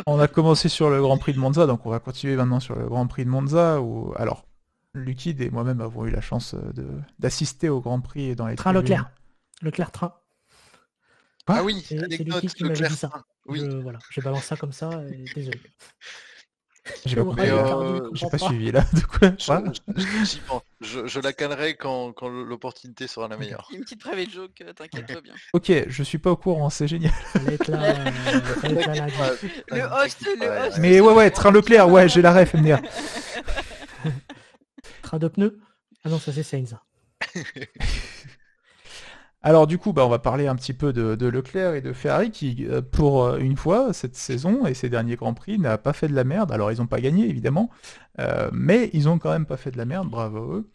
On a commencé sur le Grand Prix de Monza, donc on va continuer maintenant sur le Grand Prix de Monza, où, alors, Liquide et moi-même avons eu la chance d'assister au Grand Prix dans les Train tribunes. Leclerc. Leclerc train. Quoi? Ah oui, C'est anecdote, Lucky qui m'avait dit Leclerc. ça. Oui. Voilà, j'ai balancé ça comme ça, et désolé. J'ai Le pas bras compris Mais là. Icardi, il J'ai comprend pas pas. suivi là. De quoi? Quoi? j'y pense. Je la callerai quand l'opportunité sera la meilleure. Une petite private joke, t'inquiète, tout va bien. Ok, je suis pas au courant, c'est génial. Fallait être là, fallait être là lundi. Le host. Mais ouais, Train Leclerc, ouais, j'ai la ref, MDR. Train de pneus. Ah non, ça c'est Sainz. Alors du coup, on va parler un petit peu de Leclerc et de Ferrari qui, pour une fois, cette saison et ces derniers Grands Prix, n'a pas fait de la merde. Alors ils n'ont pas gagné, évidemment, mais ils ont quand même pas fait de la merde, bravo à eux.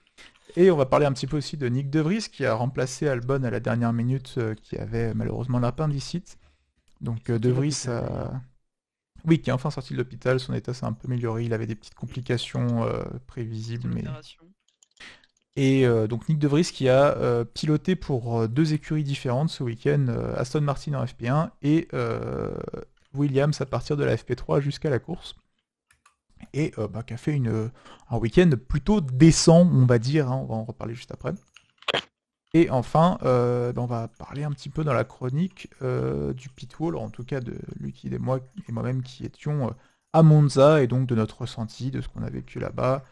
Et on va parler un petit peu aussi de Nick De Vries qui a remplacé Albon à la dernière minute, qui avait malheureusement l'appendicite. Donc De Vries Oui, qui est enfin sorti de l'hôpital, son état s'est un peu amélioré, il avait des petites complications prévisibles, mais... Et donc Nick De Vries qui a piloté pour deux écuries différentes ce week-end, Aston Martin en FP1 et Williams à partir de la FP3 jusqu'à la course. Et qui a fait un week-end plutôt décent, on va dire, hein, on va en reparler juste après. Et enfin, on va parler un petit peu dans la chronique du pitwall, en tout cas de Lucky et moi et moi-même qui étions à Monza, et donc de notre ressenti, de ce qu'on a vécu là-bas,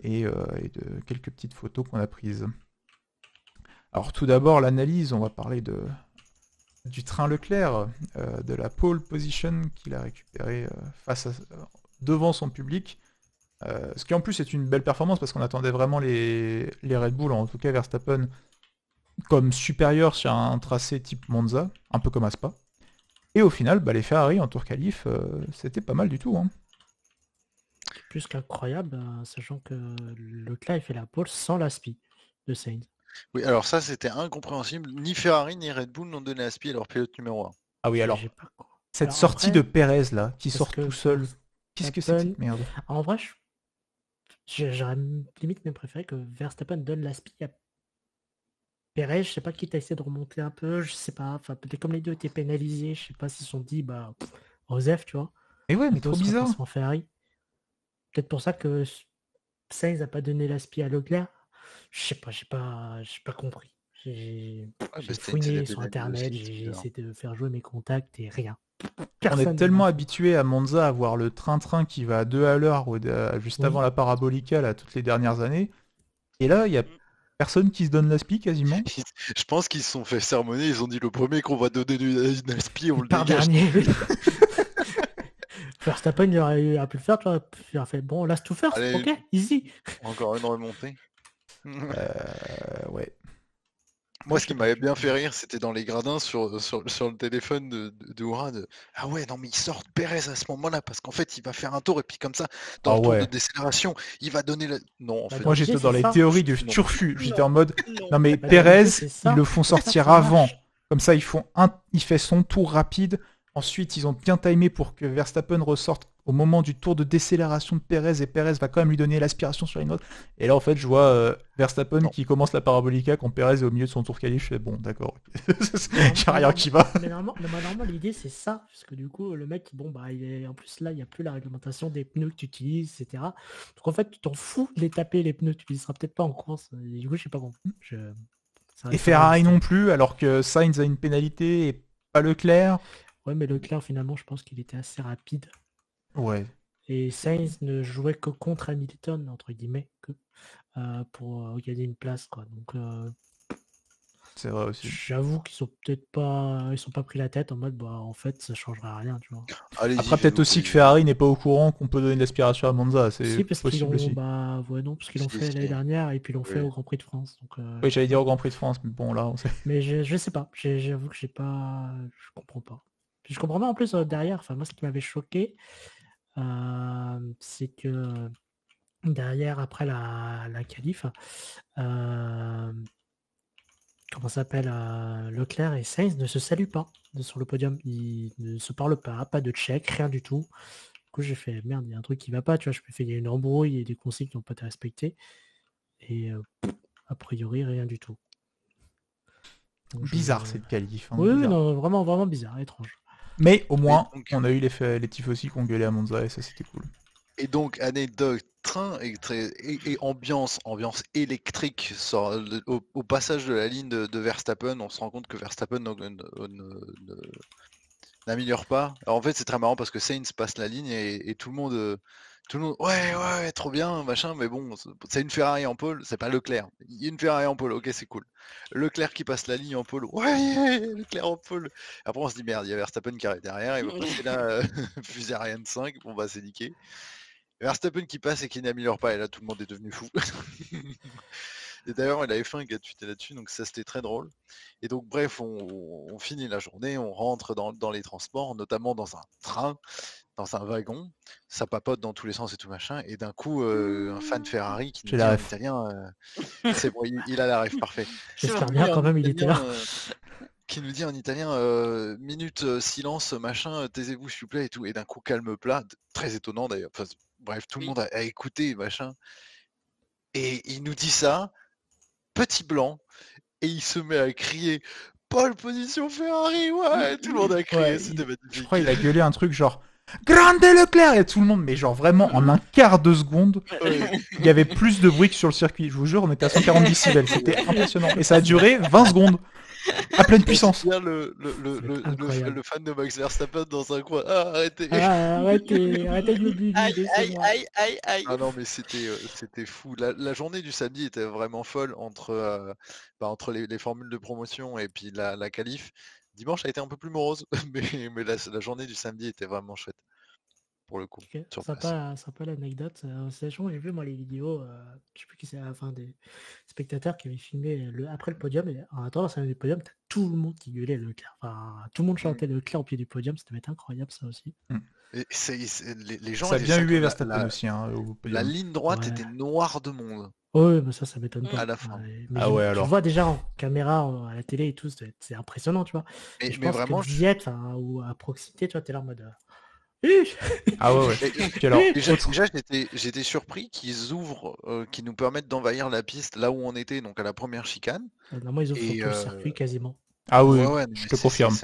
et de quelques petites photos qu'on a prises. Alors tout d'abord, l'analyse, on va parler du train Leclerc, de la pole position qu'il a récupéré devant son public. Ce qui en plus est une belle performance parce qu'on attendait vraiment les Red Bull, en tout cas Verstappen, comme supérieur sur un tracé type Monza, un peu comme à Spa. Et au final, les Ferrari en tour qualif, c'était pas mal du tout. Hein. Plus qu'incroyable, sachant que Leclerc il fait la pole sans l'aspi de Sainz. Oui, alors ça c'était incompréhensible. Ni Ferrari ni Red Bull n'ont donné l'aspi à leur pilote numéro 1. Ah oui, alors, cette Alors, sortie après, de Pérez là, qui parce sort que tout seul, qu'est-ce que c'est que cette merde? En vrai, j'aurais limite même préféré que Verstappen donne l'aspi à Perez. Je sais pas qui t'a essayé de remonter un peu, je sais pas. Enfin, peut-être comme les deux étaient pénalisés, je sais pas s'ils se sont dit, Joseph, tu vois. Et ouais, mais trop bizarre. Ferrari. Peut-être pour ça que Sainz a pas donné l'aspi à Leclerc. Je sais pas, j'ai pas compris. J'ai fouiné sur internet, j'ai essayé de faire jouer mes contacts et rien. On est tellement habitué à Monza à voir le train-train qui va à 2 à l'heure juste avant la parabolica là, toutes les dernières années. Et là, il y a personne qui se donne l'aspi quasiment. Je pense qu'ils se sont fait sermonner, ils ont dit le premier qu'on va donner une aspi, on le Par dégage. dernier. Verstappen, il aurait pu le faire, tu vois. Il aurait fait bon, last to first, Allez, ok, easy. Encore une remontée. Ouais. Moi, ce qui m'avait bien fait rire, c'était dans les gradins sur le téléphone de Oura. Ah ouais, non, mais il sort Pérez à ce moment-là, parce qu'en fait, il va faire un tour, et puis comme ça, dans le tour de décélération, il va donner la... Non, en fait... Moi, j'étais dans les théories du turfu. J'étais en mode, non mais Pérez, ils le font sortir avant. Comme ça, il fait son tour rapide. Ensuite, ils ont bien timé pour que Verstappen ressorte au moment du tour de décélération de Pérez, et Pérez va quand même lui donner l'aspiration sur une autre. Et là, en fait, je vois Verstappen qui commence la parabolica quand Pérez est au milieu de son tour qualif. Je fais bon, d'accord. Il n'y a rien qui va. Mais normalement, l'idée, c'est ça. Parce que du coup, le mec, en plus, là, il n'y a plus la réglementation des pneus que tu utilises, etc. Donc en fait, tu t'en fous de les taper, les pneus. Tu ne les seras peut-être pas en course. Et du coup, je sais pas compris. Et Ferrari non plus, alors que Sainz a une pénalité et pas Leclerc. Ouais, mais Leclerc, finalement, je pense qu'il était assez rapide. Ouais. Et Sainz ne jouait que contre Hamilton, entre guillemets, pour gagner une place, quoi. Donc, c'est vrai aussi. J'avoue qu'ils sont peut-être pas, ils sont pas pris la tête en mode, en fait, ça changera rien, tu vois. Après, peut-être aussi que Ferrari n'est pas au courant qu'on peut donner de l'aspiration à Monza. C'est parce possible aussi. Parce qu'ils l'ont fait l'année dernière et puis ils l'ont fait au Grand Prix de France. Donc, oui, j'allais dire au Grand Prix de France, mais bon, là, on sait. Mais je sais pas. J'avoue que je comprends pas. Je comprends pas en plus derrière. Enfin, moi, ce qui m'avait choqué, c'est que derrière, après la qualif, comment s'appelle, Leclerc et Sainz ne se saluent pas sur le podium. Ils ne se parlent pas de check, rien du tout. Du coup, j'ai fait merde, il y a un truc qui va pas, tu vois. Je me fais, il y a une embrouille et des consignes qui n'ont pas été respectées. Et a priori, rien du tout. Donc, bizarre cette qualif. Hein, oui, bizarre. non, vraiment, vraiment bizarre, étrange. Mais au moins, on a eu les tifosi qui ont gueulé à Monza et ça c'était cool. Et donc, anecdote, train et ambiance électrique au passage de la ligne de Verstappen, on se rend compte que Verstappen n'améliore pas. Alors en fait, c'est très marrant parce que Sainz passe la ligne et tout le monde, ouais, trop bien, machin, mais bon, c'est une Ferrari en pôle, c'est pas Leclerc. Il y a une Ferrari en pôle, ok, c'est cool. Leclerc qui passe la ligne en pôle, ouais, Leclerc en pôle. Après, on se dit merde, il y a Verstappen qui arrive derrière, il va passer là, fusée Ariane 5, bon bah c'est niqué. Verstappen qui passe et qui n'améliore pas, et là tout le monde est devenu fou. Et d'ailleurs, il avait fait un gars tweeté là-dessus, donc ça c'était très drôle. Et donc bref, on finit la journée, on rentre dans les transports, notamment dans un train, dans un wagon, ça papote dans tous les sens et tout machin, et d'un coup, un fan Ferrari qui nous dit en italien, c'est bon, il a la ref, parfait. J'espère bien quand même, il était là. Qui nous dit en italien minute silence machin, taisez-vous s'il vous plaît et tout, et d'un coup calme plat, très étonnant d'ailleurs. Enfin, bref, tout le monde a écouté machin, et il nous dit ça, petit blanc, et il se met à crier pole position Ferrari, ouais, tout le monde a crié, c'était magnifique. Je crois qu'il a gueulé un truc genre Grande Leclerc et tout le monde, mais genre vraiment en un quart de seconde, il y avait plus de bruit que sur le circuit. Je vous jure, on était à 140 décibels, c'était impressionnant, et ça a duré 20 secondes. À pleine puissance. Bien le fan de Max Verstappen dans un coin. Ah, arrêtez. Arrêtez de me buter. Aïe. Ah non, mais c'était fou. La journée du samedi était vraiment folle entre les formules de promotion et puis la qualif. Dimanche a été un peu plus morose, mais la journée du samedi était vraiment chouette. Pour le coup. Okay. Sympa l'anecdote. Sachant, j'ai vu moi les vidéos, je sais plus qui c'est, enfin des spectateurs qui avaient filmé après le podium. Et en attendant la scène du podium, t'as tout le monde qui gueulait Leclerc. Enfin, tout le monde chantait Leclerc au pied du podium. Ça devait être incroyable ça aussi. Et les gens. Ça a bien hué Verstappen aussi. La ligne droite était noire de monde. Oui, mais ça m'étonne pas. À la fin. Alors. Tu vois déjà en caméra, à la télé et tout, c'est impressionnant, tu vois. Mais je pense vraiment, que Viette, ou à proximité, tu vois, t'es là en mode. Ah ouais. Puis alors, déjà j'étais surpris qu'ils ouvrent, qu'ils nous permettent d'envahir la piste là où on était, donc à la première chicane. Normalement, ils ouvrent tout le circuit quasiment. Ah oui, je te confirme.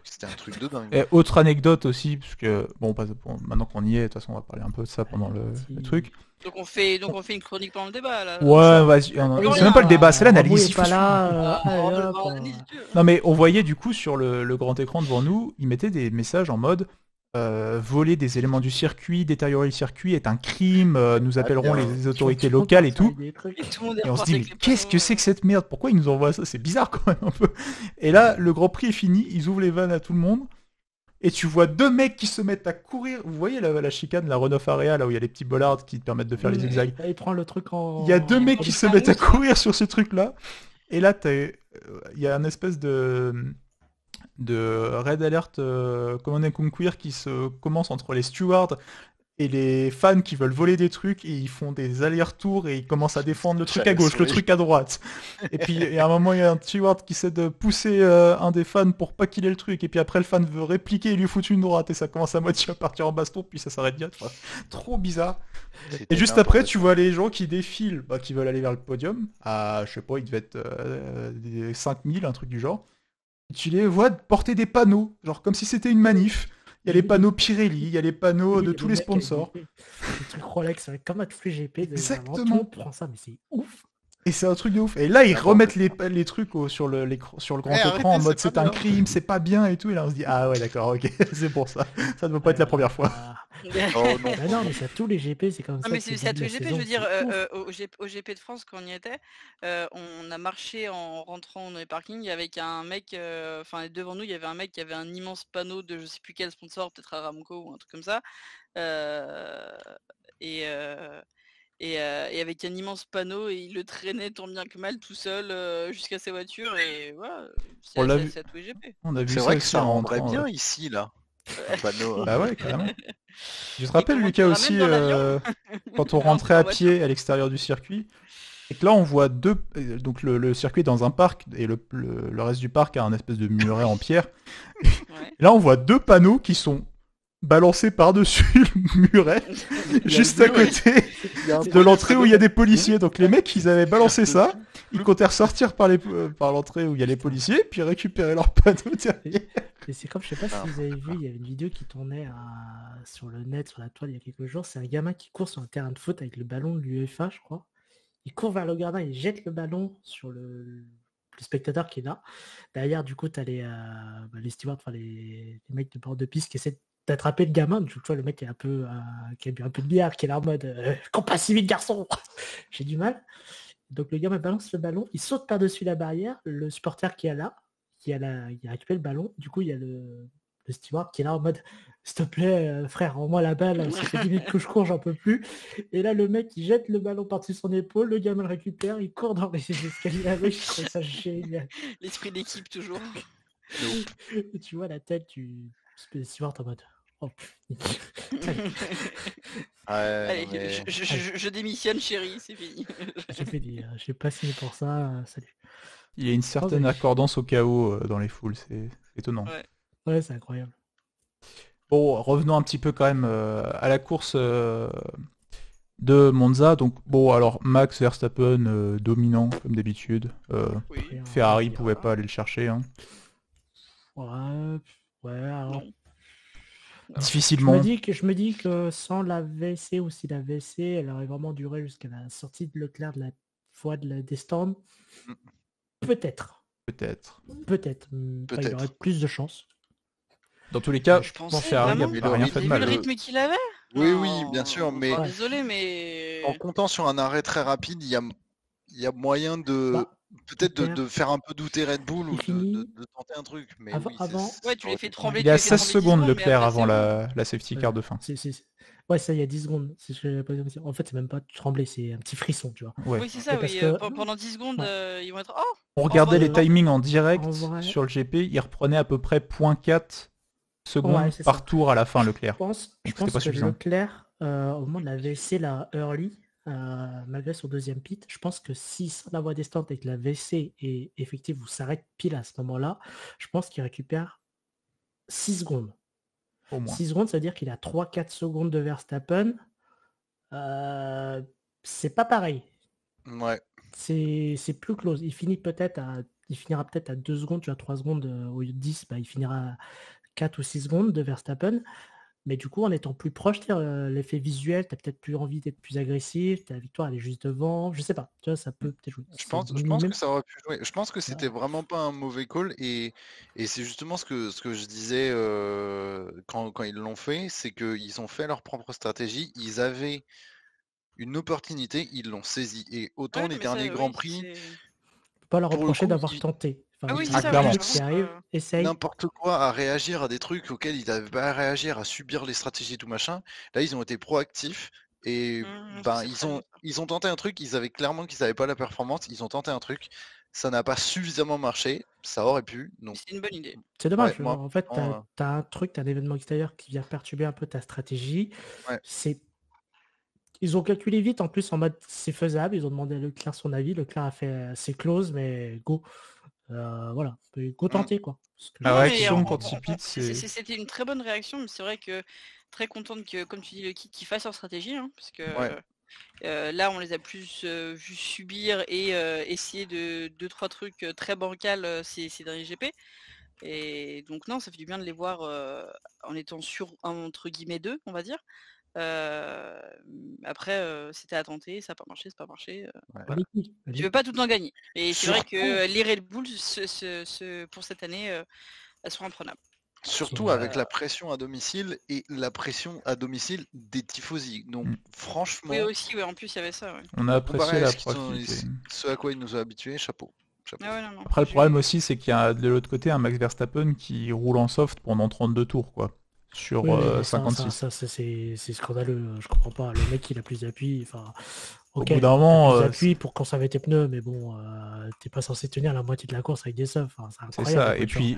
C'était un truc de dingue. Et autre anecdote aussi, parce que maintenant qu'on y est, de toute façon on va parler un peu de ça pendant le truc. Donc on fait une chronique pendant le débat là. Ouais, vas-y. C'est même pas le débat, c'est l'analyse. Non mais on voyait du coup sur le grand écran devant nous, ils mettaient des messages en mode voler des éléments du circuit, détériorer le circuit est un crime, nous appellerons les autorités locales et tout. Et on se dit, mais qu'est-ce que c'est que cette merde? Pourquoi ils nous envoient ça? C'est bizarre quand même un peu. Et là, le Grand Prix est fini, ils ouvrent les vannes à tout le monde, et tu vois deux mecs qui se mettent à courir. Vous voyez la chicane, la Run-Off Area, là où il y a les petits bollards qui te permettent de faire les zigzags. Il y a deux mecs qui se mettent à courir sur ce truc-là, et là, il y a une espèce de Red Alert Command and Conquer qui se commence entre les stewards et les fans qui veulent voler des trucs, et ils font des allers-retours et ils commencent à défendre le truc à gauche, le truc à droite. Et puis à un moment il y a un steward qui essaie de pousser un des fans pour pas qu'il ait le truc, et puis après le fan veut répliquer et lui foutre une droite, et ça commence à moitié à partir en baston, puis ça s'arrête bien. Trop bizarre. Et juste après tu vois les gens qui défilent, qui veulent aller vers le podium, à je sais pas, il devait être 5000, un truc du genre. Tu les vois porter des panneaux, genre comme si c'était une manif. Il y a les panneaux Pirelli, il y a les panneaux de tous les sponsors. Le truc Rolex, comme à tous les GP. Exactement. Prends ça, mais c'est ouf. Et c'est un truc de ouf. Et là, ils remettent les trucs sur le grand écran en mode c'est un crime, c'est pas bien et tout. Et là, on se dit, ah ouais, d'accord, ok, c'est pour ça. Ça ne veut pas être la première fois. Oh non. Bah non, mais c'est à tous les GP, c'est comme ça. Mais c'est à tous les GP, je veux dire, au GP de France, quand on y était, on a marché en rentrant dans les parkings avec un mec, devant nous, il y avait un mec qui avait un immense panneau de je sais plus quel sponsor, peut-être Aramco ou un truc comme ça. Et avec un immense panneau, et il le traînait tant bien que mal tout seul jusqu'à sa voiture, et voilà, c'est à tous les GP. C'est vrai que ça rendrait bien ici, là. Panneau. Bah ouais, carrément. Je te rappelle, Lucas, aussi, quand on rentrait à pied à l'extérieur du circuit, et que là on voit donc le circuit est dans un parc, et le reste du parc a un espèce de muret en pierre. Là on voit deux panneaux qui sont balancés par-dessus le muret, juste à côté de l'entrée où il y a des policiers. Donc les mecs, ils avaient balancé ça, Ils comptaient ressortir par l'entrée où il y a les policiers, puis récupérer leur panneau derrière. Et c'est comme, je sais pas si vous avez vu, il y avait une vidéo qui tournait sur le net, sur la toile il y a quelques jours. C'est un gamin qui court sur un terrain de foot avec le ballon de l'UEFA, je crois. Il court vers le gardien, il jette le ballon sur le spectateur qui est là. Derrière, du coup, t'as les stewards, enfin les mecs de bord de piste qui essaient d'attraper le gamin. Du coup, tu vois, le mec qui a bu un peu de bière, qui est là en mode cours pas si vite, garçon. J'ai du mal. Donc le gamin balance le ballon, il saute par-dessus la barrière. Le supporter qui est là, il a récupéré le ballon. Du coup, il y a le steward qui est là en mode s'il te plaît, frère, rends-moi la balle, ça fait 10 minutes que je cours, j'en peux plus. Et là, le mec, il jette le ballon par-dessus son épaule, le gamin le récupère, il court dans les escaliers avec, je trouve ça génial. L'esprit d'équipe, toujours. Et tu vois la tête du steward en mode oh, Allez, je démissionne, chérie, c'est fini. J'ai pas signé pour ça, salut. Il y a une certaine accordance au chaos dans les foules, c'est étonnant. Ouais, c'est incroyable. Bon, revenons un petit peu quand même à la course de Monza. Donc bon, alors Max Verstappen dominant comme d'habitude. Ferrari pouvait pas aller le chercher. Hein. Ouais, alors... Difficilement. Je me dis que sans la VSC ou si la VSC, elle aurait vraiment duré jusqu'à la sortie de Leclerc de la voie des stands. Peut-être. Il y aurait plus de chance. Dans tous les cas, je pense Ferrari n'a rien fait de mal. Le rythme qu'il avait. Oui, bien sûr, mais désolé, mais en comptant sur un arrêt très rapide, il y a moyen de peut-être de faire un peu douter Red Bull ou de tenter un truc. Mais avant, tu les fais trembler. Il y a 16 secondes Leclerc avant la safety car de fin. Ouais, ça, il y a 10 secondes. En fait, c'est même pas trembler, c'est un petit frisson, tu vois. Oui, c'est ça, pendant 10 secondes, ils vont être... On regardait les timings en direct sur le GP, il reprenait à peu près 0.4 secondes par tour à la fin, Leclerc. Je pense que Leclerc, au moment de la VSC, la early, malgré son deuxième pit, je pense que si sans la voie des stands et que la VSC est effective ou s'arrête pile à ce moment-là, je pense qu'il récupère 6 secondes. 6 secondes, ça veut dire qu'il a 3-4 secondes de Verstappen. C'est pas pareil. Ouais. C'est plus close. Il finira peut-être à 2 secondes, tu as 3 secondes au lieu de 10, il finira à 4 ou 6 secondes de Verstappen. Mais du coup, en étant plus proche, l'effet visuel, tu as peut-être plus envie d'être plus agressif, ta victoire elle est juste devant, je sais pas, tu vois, ça peut peut-être jouer. Je pense que ça aurait pu jouer. Je pense que c'était vraiment pas un mauvais call et c'est justement ce que je disais quand ils l'ont fait, c'est qu'ils ont fait leur propre stratégie, ils avaient une opportunité, ils l'ont saisie. Et autant les derniers Grands Prix... On peut pas leur reprocher d'avoir tenté. N'importe quoi à réagir à des trucs auxquels ils n'avaient pas à réagir, à subir les stratégies tout machin. Là, ils ont été proactifs et ils ont tenté un truc. Ils avaient clairement qu'ils n'avaient pas la performance. Ils ont tenté un truc. Ça n'a pas suffisamment marché. Ça aurait pu. C'est une bonne idée. C'est dommage. En fait, t'as un truc, t'as un événement extérieur qui vient perturber un peu ta stratégie. Ils ont calculé vite en plus en mode c'est faisable. Ils ont demandé à Leclerc son avis. Leclerc a fait c'est close, mais go. Voilà, go tenter quoi. C'était une très bonne réaction, mais c'est vrai que très contente que, comme tu dis, le kit qui fasse leur stratégie, hein, parce que là on les a plus vus subir et essayer de 2-3 trucs très bancals ces derniers GP. Et donc non, ça fait du bien de les voir en étant sur entre guillemets d'eux, on va dire. Après c'était à tenter, ça n'a pas marché, c'est pas marché. Tu veux pas tout le temps gagner. Et c'est vrai que les Red Bull pour cette année elles sont imprenables. Surtout avec la pression à domicile et la pression à domicile des tifosi. Donc franchement. Oui aussi, en plus il y avait ça. On a apprécié la proactivité. Ce à quoi ils nous ont habitués, chapeau. Après le problème aussi c'est qu'il y a de l'autre côté un Max Verstappen qui roule en soft pendant 32 tours quoi. Sur 56. Ça c'est scandaleux, je comprends pas. Le mec il a plus d'appui, au bout d'un moment, d'appui pour conserver tes pneus, mais bon, t'es pas censé tenir la moitié de la course avec des softs. C'est ça, et puis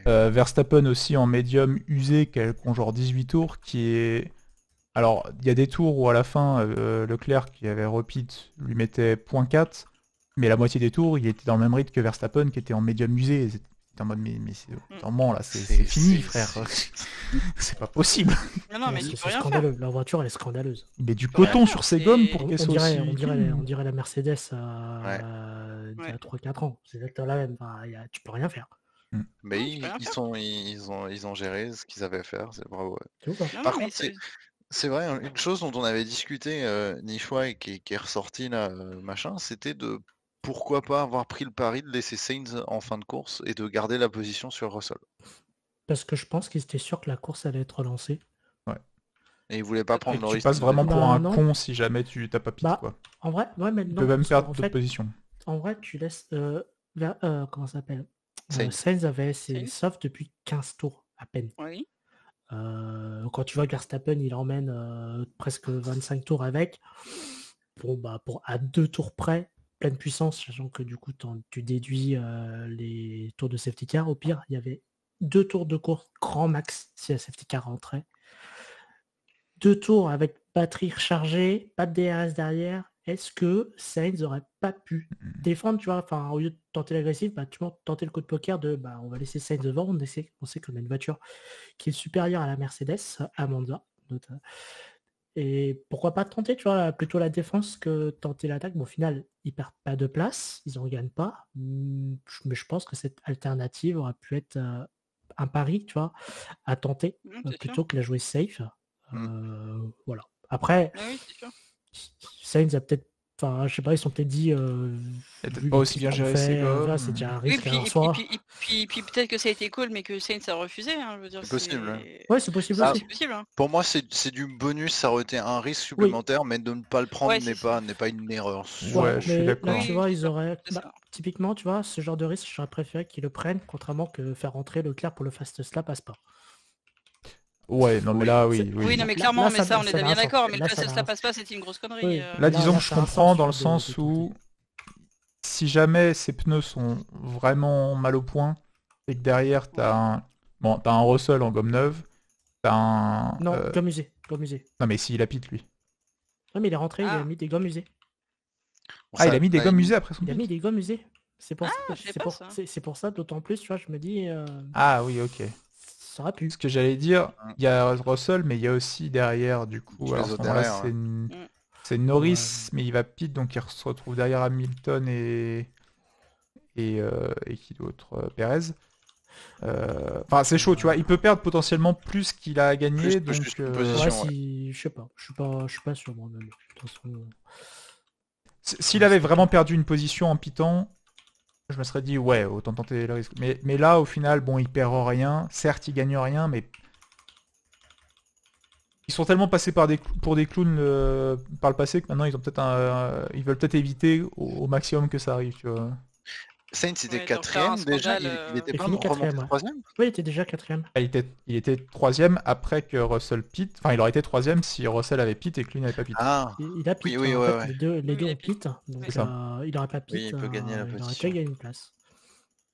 Verstappen aussi en médium usé, qui ont genre 18 tours, qui est... Alors, il y a des tours où à la fin, Leclerc, qui avait repeat, lui mettait 0.4, mais la moitié des tours, il était dans le même rythme que Verstappen, qui était en médium usé. T'es en mode, mais c'est vraiment là, c'est fini, frère. C'est pas possible. Non, mais c'est tu peux rien faire. scandaleux. Leur voiture, elle est scandaleuse. Il met du peux rien coton faire, sur ses c'est- gommes pour On qu'elle soit aussi... on dirait la Mercedes d'il y a Ouais. 3-4 ans. C'est exactement la même. Enfin, tu peux rien faire. Mais Non, tu peux rien faire. ils ont géré ce qu'ils avaient à faire, c'est bravo. Ouais. Tu vois Non, Par mais contre, c'est vrai, une chose dont on avait discuté, Nichois, et qui est ressortie là, machin, c'était de pourquoi pas avoir pris le pari de laisser Sainz en fin de course et de garder la position sur Russell. Parce que je pense qu'ils étaient sûrs que la course allait être relancée. Et ils voulaient pas Et prendre que le tu risque. passes vraiment pour Bah, un non. con si jamais tu t'as pas pit, Bah, quoi. En vrai, ouais, mais Tu non. peux même parce perdre qu'en toute fait, position. en vrai, tu laisses. Comment ça s'appelle Sainz. Sainz avait ses Sainz. softs depuis 15 tours à peine. Oui. Quand tu vois que Verstappen, il emmène presque 25 tours avec. Bon, bah, à 2 tours près, pleine puissance, sachant que du coup, tu déduis les tours de safety car. Au pire, il y avait 2 tours de course, grand max, si la safety car rentrait. 2 tours avec batterie rechargée, pas de DRS derrière. Est-ce que Sainz n'aurait pas pu défendre, tu vois, enfin, au lieu de tenter l'agressif, bah, tu vois, tenter le coup de poker de on va laisser Sainz devant, on sait qu'on a une voiture qui est supérieure à la Mercedes, à Monza, notamment. Et pourquoi pas tenter, tu vois, plutôt la défense que tenter l'attaque. Bon, au final, ils perdent pas de place, ils en gagnent pas, mais je pense que cette alternative aurait pu être un pari, tu vois, à tenter, C'est plutôt que la jouer safe. Mm. Voilà. Après, sûr. Oui, c'est sûr. Sainz a peut-être, enfin, je sais pas, ils sont peut-être dit, Il a peut-être vu pas les aussi pistes bien qu'on géré ses fait, gommes. voilà, c'est déjà un Oui, risque puis, en soi. puis peut-être que ça a été cool, mais que Sainz a refusé. Hein, je veux dire, C'est possible, c'est Ouais, c'est possible Ah, aussi. c'est possible. Hein. Pour moi, c'est du bonus, ça aurait été un risque supplémentaire, mais de ne pas le prendre Ouais, n'est c'est pas une erreur. Ouais, je suis mais là, d'accord. tu vois, Oui, ils auraient. c'est ça. Typiquement, tu vois, ce genre de risque, j'aurais préféré qu'ils le prennent, contrairement que faire rentrer Leclerc pour le fast slap passe pas. Ouais, non mais Oui. là, C'est- oui, Oui, oui. non, mais Là- clairement, là, mais ça, on est n'a bien un sens. d'accord. Mais Là, le ça passe n'a un passe pas, c'était une grosse connerie. Oui. Là, disons là, que je ça a un comprends sens dans le de sens tenter. où si jamais ces pneus sont vraiment mal au point et que derrière t'as un Russell en gomme neuve, t'as un... Non, gomme usée. Non mais s'il a pit lui. Ouais, mais il est rentré, il a Ah. mis des gommes usées. Ah, il a mis des là, gommes usées après son Il a pit. mis des gommes usées. C'est pour, je sais pas ça. c'est pour ça, d'autant plus, tu vois, je me dis, Ah oui, ok. ça aurait pu. Ce que j'allais dire, il y a Russell, mais il y a aussi derrière, du coup, Tous alors les à ce autres moment-là, derrière, c'est Norris, Ouais. mais il va pit, donc il se retrouve derrière Hamilton et qui d'autre Perez. Enfin, c'est chaud, tu vois. Il peut perdre potentiellement plus qu'il a gagné, Plus donc. juste une position. Ouais, si, je sais pas, je suis pas sûr moi-même. De toute façon, S'il avait vraiment perdu une position en pitant, je me serais dit ouais, autant tenter le risque. Mais là, au final, bon, il perd rien. Certes, il gagne rien, mais ils sont tellement passés pour des clowns par le passé que maintenant ils ont ils veulent peut-être éviter au maximum que ça arrive, tu vois. Sainz était Ouais, d'en faire un quatrième déjà, scandale, il était il pas finit remonté quatrième, ouais. troisième. Oui, il était déjà quatrième. Ah, il était troisième après que Russell pit. Enfin, il aurait été troisième si Russell avait pit et que lui n'avait pas pit. Ah, Il a pit. oui, en ouais, fait, ouais. les deux Oui, il a ont pit. Donc, C'est ça. il n'aurait pas pit. Oui, il peut gagner la il aurait position. pas gagné une place.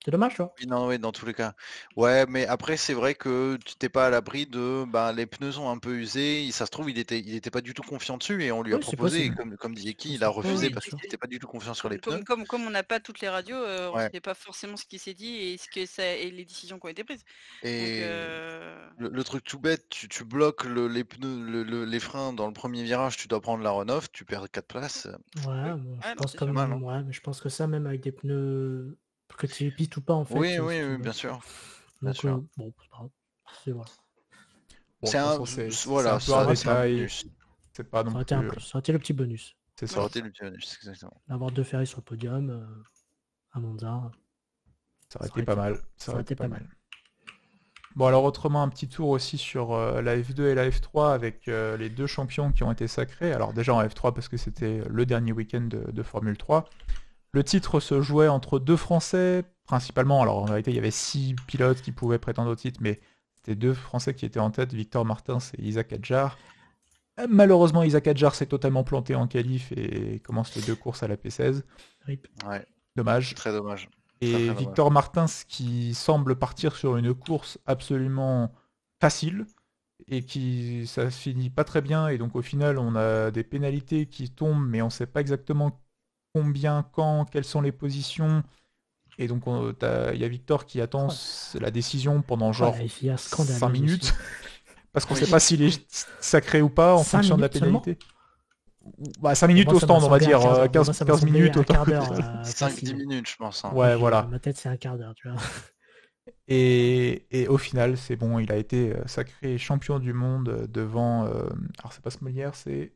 C'est dommage, tu vois. Oui, non, oui, dans tous les cas. Ouais, mais après, c'est vrai que tu t'es pas à l'abri de. Les pneus sont un peu usés. Ça se trouve, il était pas du tout confiant dessus et on lui a Oui, c'est proposé. Et possible. comme disait qui, C'est il a possible. refusé Oui, parce bien qu'il sûr. était pas du tout confiant sur les pneus. Comme on n'a pas toutes les radios, on ne Ouais. sait pas forcément ce qui s'est dit et ce que ça et les décisions qui ont été prises. Et Donc, le truc tout bête, tu bloques les pneus, les freins dans le premier virage, tu dois prendre la run-off, tu perds 4 places. Ouais, Oui. bon, Ouais, je non, pense c'est comme sûr. Mal, hein. ouais, mais je pense que ça, même avec des pneus que tu pites ou pas, en fait. Oui, si oui, tu oui, veux. bien sûr. Bien Donc, sûr. bon, c'est pas grave. C'est voilà. Bon, C'est de toute un, façon, c'est voilà, un peu un ça c'est un détail. bonus. C'est pas Ça non aurait été un plus. plus. Ça aurait été le petit bonus. C'est Ça ça. aurait été le petit bonus, exactement. D'avoir deux Ferrari sur le podium à Monza. Ça aurait été pas mal. Ça aurait été pas mal. Bon, alors autrement, un petit tour aussi sur la F2 et la F3 avec les deux champions qui ont été sacrés. Alors déjà en F3 parce que c'était le dernier week-end de Formule 3. Le titre se jouait entre deux Français, principalement. Alors en réalité, il y avait 6 pilotes qui pouvaient prétendre au titre, mais c'était deux Français qui étaient en tête, Victor Martins et Isaac Hadjar. Malheureusement, Isaac Hadjar s'est totalement planté en qualif et commence les deux courses à la P16. Rip. Ouais, Dommage. très dommage. Et Très, très Victor Martins qui semble partir sur une course absolument facile et qui ça se finit pas très bien et donc au final on a des pénalités qui tombent mais on sait pas exactement combien, quand, quelles sont les positions. Et donc il y a Victor qui attend la décision pendant genre 5 minutes. Parce qu'on sait pas s'il est sacré ou pas en fonction de la pénalité. 5 minutes au stand, on va dire. 15 minutes au temps. 5-10 minutes, je pense. Ouais, voilà. Ma tête, c'est un quart d'heure, tu vois. Et au final, c'est bon, il a été sacré champion du monde devant... alors, c'est pas Smolière, c'est...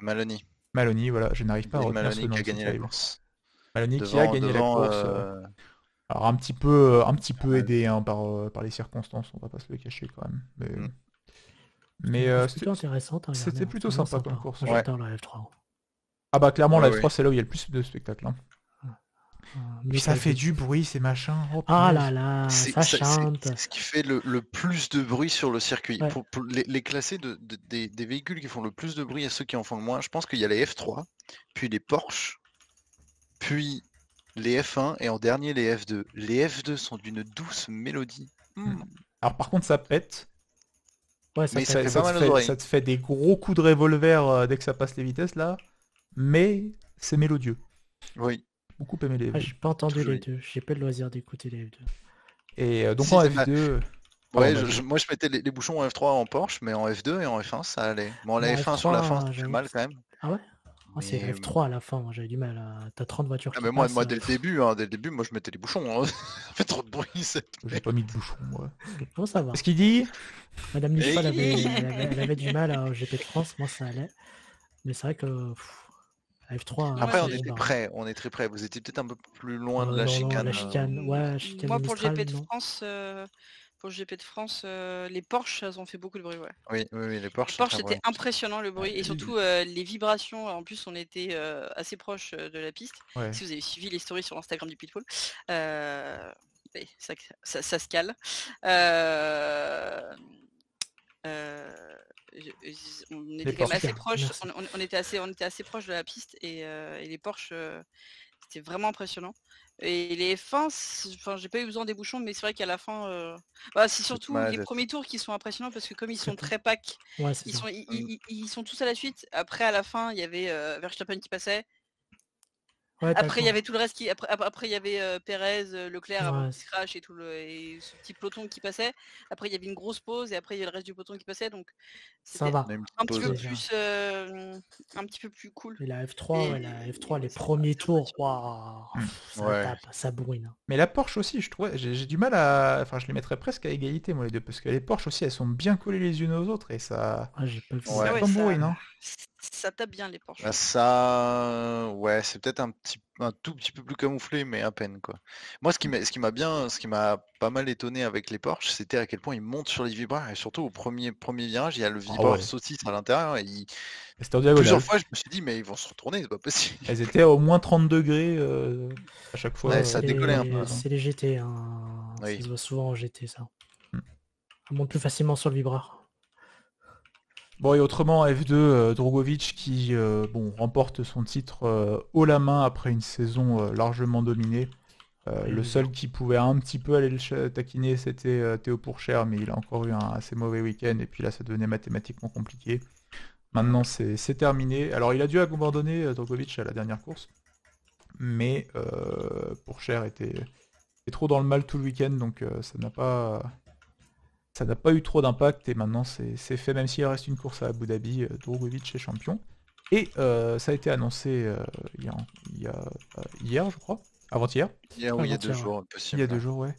Maloney. Maloney, voilà, je n'arrive pas à retenir ce nom. Maloney qui a gagné la course. Maloney qui a gagné la course. Alors, un petit peu aidé par les circonstances, on va pas se le cacher quand même. Mais c'était plutôt intéressant. C'était plutôt sympa comme course. J'adore la F3. Ah bah clairement, la F3, c'est là où il y a le plus de spectacles. Hein. Puis ça fait du bruit, ces machins. Oh, ah là là, ça chante. C'est ce qui fait le plus de bruit sur le circuit. Ouais. Pour les classer des véhicules qui font le plus de bruit à ceux qui en font le moins, je pense qu'il y a les F3, puis les Porsche, puis les F1 et en dernier les F2. Les F2 sont d'une douce mélodie. Alors par contre, ça pète. Ouais, ça te fait des gros coups de revolver dès que ça passe les vitesses là. Mais c'est mélodieux. Oui. Beaucoup aimé les F2. J'ai pas entendu les deux, j'ai pas le loisir d'écouter les F2. Et donc en F2... Ouais, moi je mettais les bouchons en F3 en Porsche, mais en F2 et en F1 ça allait. Bon, la F1 sur la fin, ça fait mal quand même. Ah ouais? C'est F3 à la fin, j'avais du mal à... T'as 30 voitures qui mais moi dès le début, moi je mettais les bouchons. Ça fait trop de bruit. J'ai pas mis de bouchons, moi. Bon, ça va. Qu'est-ce qu'il dit? Madame Nichepal elle avait du mal au GP de France, moi ça allait. Mais c'est vrai que... F3, après on est très près. Vous étiez peut-être un peu plus loin de la chicane. La chicane, chicane. Moi pour le GP de France, les Porsche, elles ont fait beaucoup de bruit. Ouais. Oui, les Porsche c'était impressionnant le bruit et surtout les vibrations. En plus, on était assez proche de la piste. Ouais. Si vous avez suivi les stories sur l'Instagram du Pitbull, ça se cale. On était quand même assez proche. On était assez proche de la piste et les Porsche, c'était vraiment impressionnant. Et les F1, j'ai pas eu besoin des bouchons, mais c'est vrai qu'à la fin, c'est surtout les premiers tours qui sont impressionnants parce que comme ils sont très packs, ils sont tous à la suite. Après, à la fin, il y avait Verstappen qui passait. Ouais, après il y avait tout le reste qui après il y avait Pérez, Leclerc avant qu'il se crash et tout et ce petit peloton qui passait. Après il y avait une grosse pause et après il y a le reste du peloton qui passait, donc ça va un petit peu plus cool. Et la F3 les premiers tours, ça bourrine. Mais la Porsche aussi, je trouvais, j'ai du mal à, je les mettrais presque à égalité moi les deux parce que les Porsche aussi elles sont bien collées les unes aux autres et ça bourrine, hein. Ça tape bien les Porsche. C'est peut-être un tout petit peu plus camouflé, mais à peine quoi. Moi, ce qui m'a pas mal étonné avec les Porsche, c'était à quel point ils montent sur les vibreurs et surtout au premier virage, il y a le vibreur saucisse à l'intérieur et plusieurs fois, je me suis dit mais ils vont se retourner, c'est pas possible. Elles étaient au moins 30 degrés à chaque fois. Ouais, ça décollait un peu. C'est les GT, hein. Ça se voit souvent en GT ça. On monte plus facilement sur le vibreur. Bon, et autrement, F2, Drogovic qui remporte son titre haut la main après une saison largement dominée. Le seul qui pouvait un petit peu aller le taquiner, c'était Théo Pourchaire, mais il a encore eu un assez mauvais week-end, et puis là, ça devenait mathématiquement compliqué. Maintenant, c'est terminé. Alors, il a dû abandonner Drogovic à la dernière course, mais Pourchaire était trop dans le mal tout le week-end, donc ça n'a pas eu trop d'impact et maintenant c'est fait, même s'il reste une course à Abu Dhabi, Drogovic est champion. Et ça a été annoncé hier, je crois, avant-hier. Il y a 2 jours, possible. Il y a 2 jours, ouais.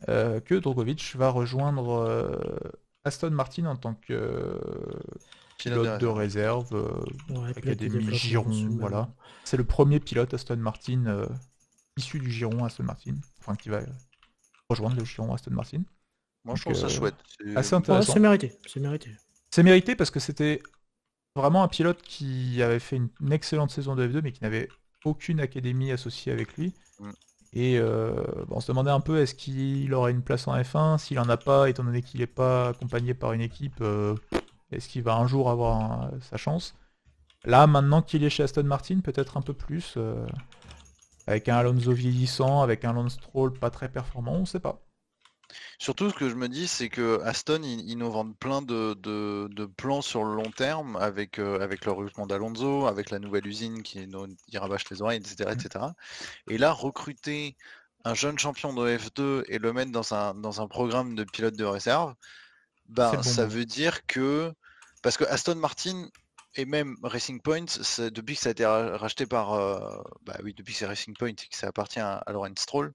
Que Drogovic va rejoindre Aston Martin en tant que pilote de réserve, Académie Giron, voilà. C'est le premier pilote Aston Martin issu du Giron Aston Martin, enfin qui va rejoindre le Giron Aston Martin. Moi, je trouve ça chouette. Assez intéressant. C'est mérité. C'est mérité parce que c'était vraiment un pilote qui avait fait une excellente saison de F2, mais qui n'avait aucune académie associée avec lui. Et on se demandait un peu est-ce qu'il aurait une place en F1. S'il en a pas, étant donné qu'il n'est pas accompagné par une équipe, est-ce qu'il va un jour avoir sa chance? Là, maintenant qu'il est chez Aston Martin, peut-être un peu plus. Avec un Alonso vieillissant, avec un Lance Stroll pas très performant, on sait pas. Surtout, ce que je me dis, c'est que Aston, ils nous vendent plein de plans sur le long terme avec, avec le recrutement d'Alonso, avec la nouvelle usine qui rabâche les oreilles, etc., etc. Et là, recruter un jeune champion de F2 et le mettre dans un programme de pilote de réserve, ça veut dire que... Parce que Aston Martin et même Racing Point, depuis que ça a été racheté par... depuis que c'est Racing Point et que ça appartient à Lawrence Stroll,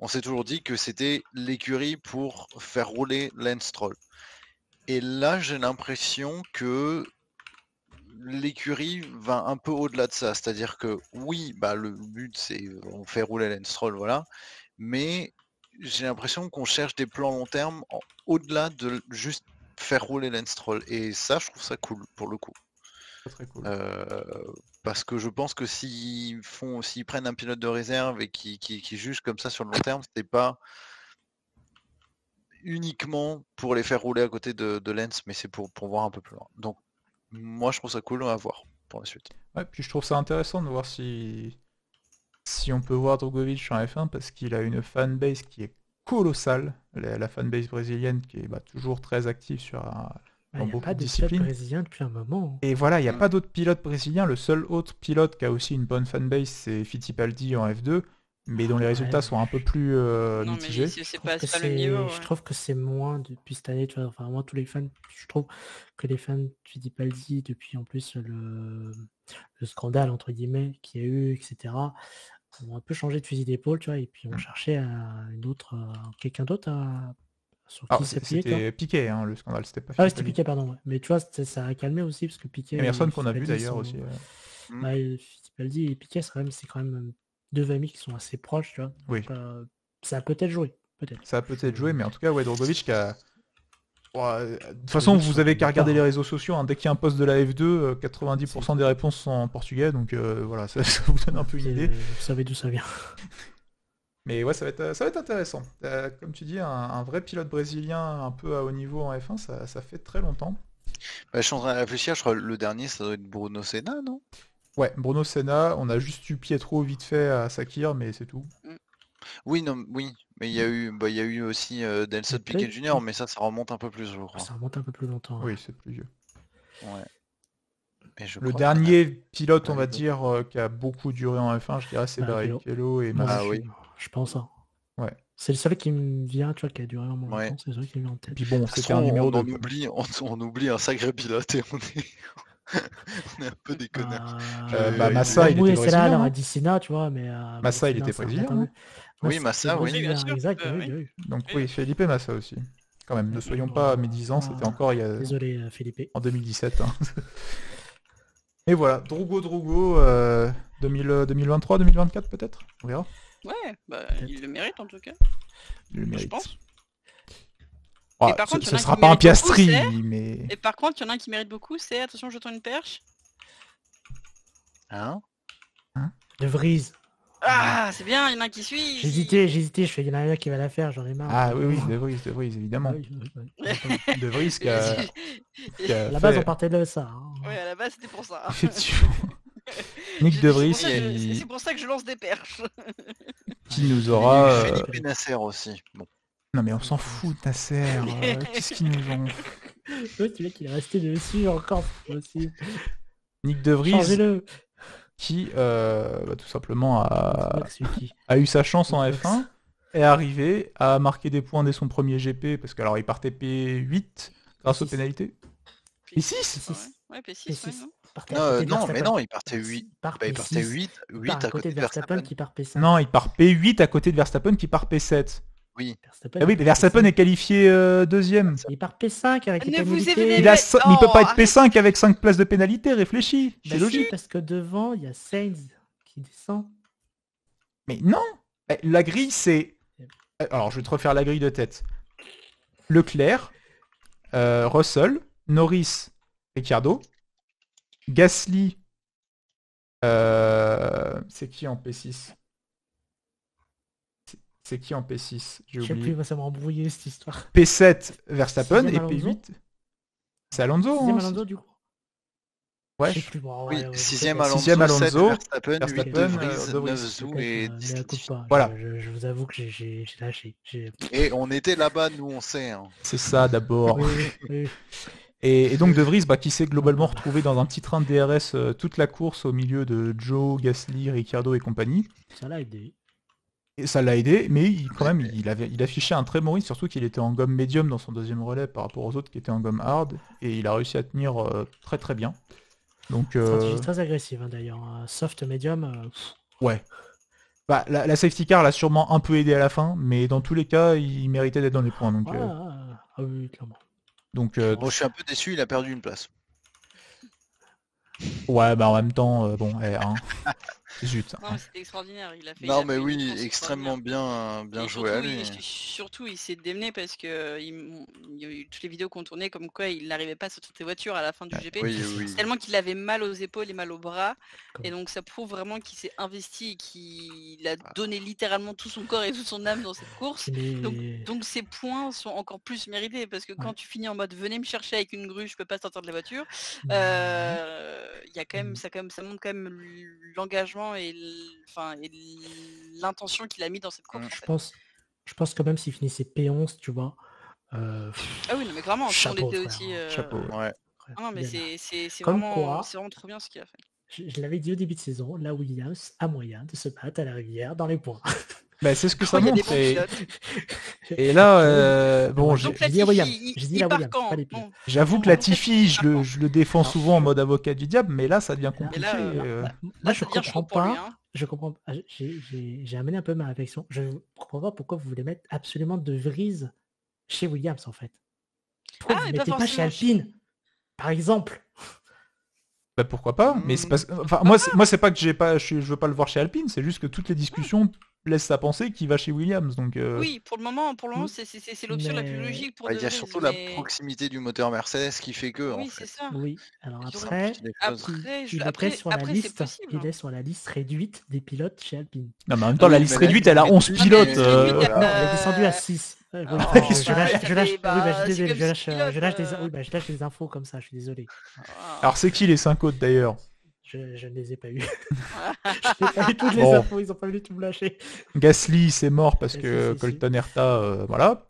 on s'est toujours dit que c'était l'écurie pour faire rouler Lance Stroll. Et là, j'ai l'impression que l'écurie va un peu au-delà de ça. C'est-à-dire que oui, le but c'est on fait rouler Lance Stroll, voilà. Mais j'ai l'impression qu'on cherche des plans long terme au-delà de juste faire rouler Lance Stroll. Et ça, je trouve ça cool pour le coup. Très cool. Parce que je pense que s'ils prennent un pilote de réserve et qui jugent comme ça sur le long terme, c'est pas uniquement pour les faire rouler à côté de Lance, mais c'est pour voir un peu plus loin. Donc moi je trouve ça cool à voir pour la suite. Ouais, puis je trouve ça intéressant de voir si on peut voir Drogovic en F1 parce qu'il a une fanbase qui est colossale, la fanbase brésilienne qui est toujours très active sur il n'y a pas de pilote brésilien depuis un moment. Et voilà, il n'y a pas d'autres pilotes brésiliens. Le seul autre pilote qui a aussi une bonne fanbase, c'est Fittipaldi en F2, mais dont les résultats sont un peu plus mitigés. C'est pas le niveau. Je trouve que c'est moins depuis cette année. Tu vois, enfin, moi, tous les fans, je trouve que les fans de Fittipaldi, depuis en plus le scandale, entre guillemets, qu'il y a eu, etc., ont un peu changé de fusil d'épaule, tu vois, et puis on cherchait quelqu'un d'autre sur qui s'appuyer. C'était Piquet, hein, le scandale, c'était pas Fittipaldi. Ah oui, c'était Piquet, pardon. Ouais. Mais tu vois, ça a calmé aussi, parce que Piquet... Emerson qu'on a vu d'ailleurs aussi. Fittipaldi et Piquet, c'est quand même deux amis qui sont assez proches, tu vois. Oui. Donc, ça a peut-être joué. Ça a peut-être joué, mais en tout cas, Drogovic qui a... de toute façon, vous avez qu'à regarder les réseaux sociaux, hein. Dès qu'il y a un post de la F2, 90% des réponses sont en portugais, donc voilà, ça vous donne un peu une idée. Vous savez d'où ça vient. Mais ouais, ça va être intéressant. Comme tu dis, un vrai pilote brésilien un peu à haut niveau en F1, ça fait très longtemps. Je suis en train de réfléchir, je crois que le dernier, ça doit être Bruno Senna, non? Ouais, Bruno Senna, on a juste eu Pietro vite fait à Sakir, mais c'est tout. Oui, mais il y a eu aussi Nelson Piquet Jr., mais ça remonte un peu plus, je crois. Ça remonte un peu plus longtemps. Oui, c'est plus vieux. Ouais. Le dernier pilote, on va dire, qui a beaucoup duré en F1, je dirais, c'est Barrichello et Massa. Ah oui. Je pense. Hein. Ouais. C'est le seul qui me vient, tu vois, qui a duré un moment. Ouais. C'est le seul qui me vient en tête. Puis bon, c'était un numéro 2. On oublie un sacré pilote et on est un peu des connards. Massa, il était brésilien. C'est là, alors à Dicina, tu vois, mais... Massa, il était brésilien. Oui, Massa, oui. Exact, oui. Donc oui, Felipe Massa aussi. Quand même, ne soyons pas médisants, c'était encore il y a... Désolé, Felipe. En 2017. Hein. Et voilà, Drogo, 2023, 2024 peut-être. On verra. Ouais, il le mérite en tout cas. Il le mérite. Je pense. Ah, par contre, ce sera pas un Piastri, mais... Et par contre, il y en a un qui mérite beaucoup, c'est... Attention, je tends une perche. Hein De Vries. Ah, c'est bien, il y en a un qui suit. J'hésitais, je fais, il y en a un qui va la faire, j'en ai marre. Ah oui, De Vries, évidemment. De Vries qui a... À la base, on partait de ça. Hein. Ouais, à la base, c'était pour ça. Effectivement. Nick De Vries, c'est pour ça que je lance des perches. Qui nous aura... Felipe Nasser aussi. Bon. Non mais on s'en fout, Nasser. Qu'est-ce qu'ils nous ont... Tu vois qu'il est resté dessus encore aussi. Nick De Vries, qui tout simplement a eu sa chance en F1, est arrivé, a marqué des points dès son premier GP, parce qu'alors il partait P8 grâce aux pénalités. P6 Ouais, P6. Non, il partait 8. Il partait 8 à côté de Verstappen qui part P5. Non, il part P8 à côté de Verstappen qui part P7. Oui. Mais Verstappen est qualifié deuxième. Il part P5 avec les Il pénalités. peut pas être P5 avec 5 places de pénalité, réfléchis. C'est logique. Parce que devant, il y a Sainz qui descend. Mais non. La grille, c'est... Alors, je vais te refaire la grille de tête. Leclerc, Russell, Norris, Ricciardo, Gasly, c'est qui en P6 ? C'est qui en P6 ? J'ai oublié. Ça m'a embrouillé cette histoire. P7, Verstappen, et P8, c'est Alonso. Alonso, du coup. Ouais. Je sais plus. Bon, Oui, ouais, sixième peut-être. Sixième Alonso, 7 Alonso, Verstappen, 8 Verstappen, De Vries, De Vries. 9 Zhou et 10 Mais écoute Latifi. pas. Voilà. Je vous avoue que j'ai lâché. Et on était là-bas, nous on sait. Hein. C'est ça d'abord. Oui. Et donc De Vries, qui s'est globalement retrouvé dans un petit train de DRS toute la course au milieu de Joe, Gasly, Ricciardo et compagnie. Ça l'a aidé. Et ça l'a aidé, mais il affichait un très bon rythme, surtout qu'il était en gomme médium dans son deuxième relais par rapport aux autres qui étaient en gomme hard, et il a réussi à tenir très très bien. Donc, Stratégie très agressive d'ailleurs. Soft medium. Ouais. La safety car l'a sûrement un peu aidé à la fin, mais dans tous les cas, il méritait d'être dans les points. Donc, Ah oui, clairement. donc Bon, je suis un peu déçu, il a perdu une place. ouais, en même temps, zut. Non, mais c'était extraordinaire. Non, il mais a fait oui, une course extrêmement extraordinaire. bien Et joué à lui. surtout, il s'est démené parce que il y a eu toutes les vidéos qu'on tournait comme quoi il n'arrivait pas à sortir des voitures à la fin du GP. Oui. Tellement qu'il avait mal aux épaules et mal aux bras. Et donc ça prouve vraiment qu'il s'est investi et qu'il a donné littéralement tout son corps et toute son âme dans cette course. Donc ces points sont encore plus mérités parce que quand tu finis en mode venez me chercher avec une grue, je peux pas sortir de la voiture. Il y a quand même ça montre quand même l'engagement et l'intention qu'il a mis dans cette course. Je pense quand même s'il finissait P11, tu vois. Ah oui, non, mais clairement, chapeau, on était frère, aussi. Chapeau. Ouais. Non, mais c'est Comme vraiment, quoi, c'est vraiment trop bien ce qu'il a fait. Je l'avais dit au début de saison, la Williams a moyen de se battre à la rivière dans les points. C'est ce que Quand ça il y a des montre. bons pilotes. Et là, bon, Donc, j'ai je dis la Williams. Je dis la part Williams, quand pas les pilotes. Non. j'avoue que Latifi, je le défends souvent en mode avocat du diable, mais là, ça devient Mais compliqué. Moi, je ça devient chaud comprends pour lui, pas. hein. Je comprends. J'ai amené un peu ma réflexion. Je ne comprends pas pourquoi vous voulez mettre absolument De Vries chez Williams, en fait. Pourquoi vous ne mais mettez pas chez forcément Alpine, par exemple? Pourquoi pas, mais c'est parce que moi c'est pas que je veux pas le voir chez Alpine, c'est juste que toutes les discussions laissent à penser qu'il va chez Williams, donc Oui, pour le moment, c'est l'option la plus Mais- logique pour Il De y a Vries, surtout mais- la proximité du moteur Mercedes qui fait que. Oui, en c'est fait. ça. Oui. Alors Ils auraient après, pu- il était sur la après, c'est liste. possible. Il est sur la liste réduite des pilotes chez Alpine. non, mais en même temps la Oui, liste mais réduite elle a 11 mais- pilotes. mais- mais- Non, elle est descendue à 6. Oh, Je lâche, ça je lâche, fait- oui, je suis désolé, c'est comme six pilotes, je lâche des infos comme ça, je suis désolé. Alors c'est qui les 5 autres d'ailleurs? Je ne les ai pas eu. Je n'ai pas eu toutes les Bon. infos, ils ont pas voulu tout me lâcher. Gasly c'est mort parce que Si. Colton Herta, voilà.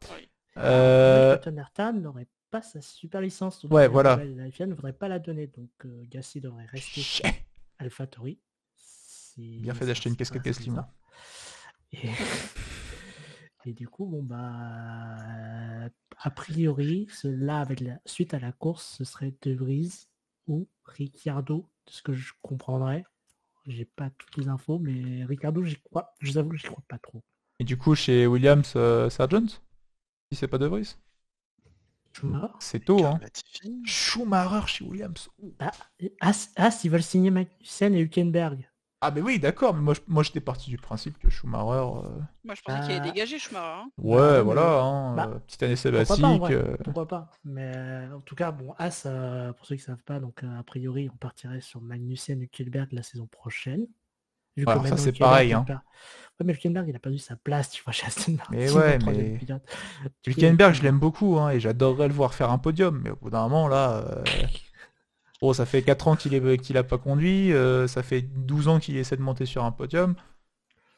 Colton Herta n'aurait pas sa super licence. Ouais, voilà. La FIA ne voudrait pas la donner, donc Gasly devrait rester chez AlphaTauri. Bien fait d'acheter une casquette Gasly, moi. Et du coup, a priori, suite à la course, ce serait De Vries ou Ricciardo, de ce que je comprendrais. J'ai pas toutes les infos, mais Ricciardo, j'y crois. Je vous avoue que j'y crois pas trop. Et du coup chez Williams, Sargent, si c'est pas De Vries, Schumacher. c'est tôt, hein. Latifi. Schumacher chez Williams. Ils veulent signer Magnussen et Hülkenberg. Ah mais oui, d'accord, mais moi j'étais parti du principe que Schumacher... Moi, je pensais qu'il allait dégager Schumacher. Hein. Ouais, voilà, hein, petite année sabbatique. Pourquoi pas, mais en tout cas, As, pour ceux qui ne savent pas, donc a priori, on partirait sur Magnussen et Hülkenberg la saison prochaine. Vu que Alors ça maintenant, c'est Hülkenberg, pareil, hein. Ouais, mais Hülkenberg, il a perdu sa place, tu vois, chez Aston Martin. Mais ouais, troisième mais... pilote. Hülkenberg, je l'aime beaucoup, hein, et j'adorerais le voir faire un podium, mais au bout d'un moment, là... Bon, ça fait 4 ans qu'il a pas conduit, ça fait 12 ans qu'il essaie de monter sur un podium.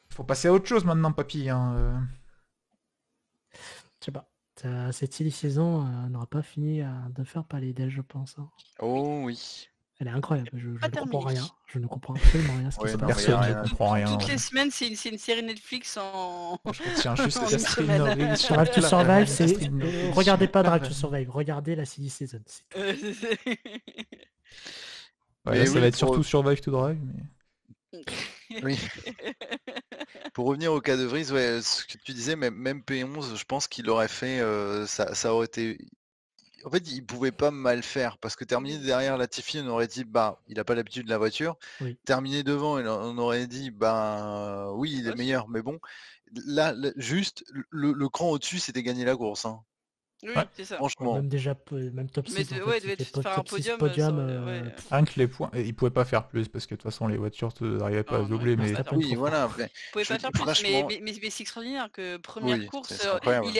Faut passer à autre chose maintenant, papy. Hein. Je sais pas. Cette saison n'aura pas fini de faire parler d'elle, je pense. Hein. Oh oui. Elle est incroyable. Je ne terminé. comprends rien. Je ne comprends absolument rien. Ouais, non, Personne mais ne comprend rien. Toutes les semaines, c'est une série Netflix en. Je tiens juste en à une Astrid semaine. Norris. Sur Drive to Survive, c'est... Astrid Norris. Regardez pas Drive to Survive, regardez la silly season. C'est tout. Ouais, là, ça oui, va être surtout Survive to Drive. Mais... Oui. Pour revenir au cas de Vries, ouais, ce que tu disais, même P11, je pense qu'il aurait fait, ça aurait été. En fait, il pouvait pas mal faire parce que terminer derrière Latifi, on aurait dit il a pas l'habitude de la voiture. Oui. Terminer devant, on aurait dit oui, il est meilleur, mais bon, là juste le cran au-dessus, c'était gagner la course. Hein. Oui, c'est ça. Franchement. Même déjà, même top 6. Mais ouais, devait faire un podium. Rien que les points. Et ils pouvaient pas faire plus parce que de toute façon les voitures n'arrivaient pas à se doubler. Mais oui, voilà. Vous pouvez pas faire plus, mais c'est extraordinaire que première course, il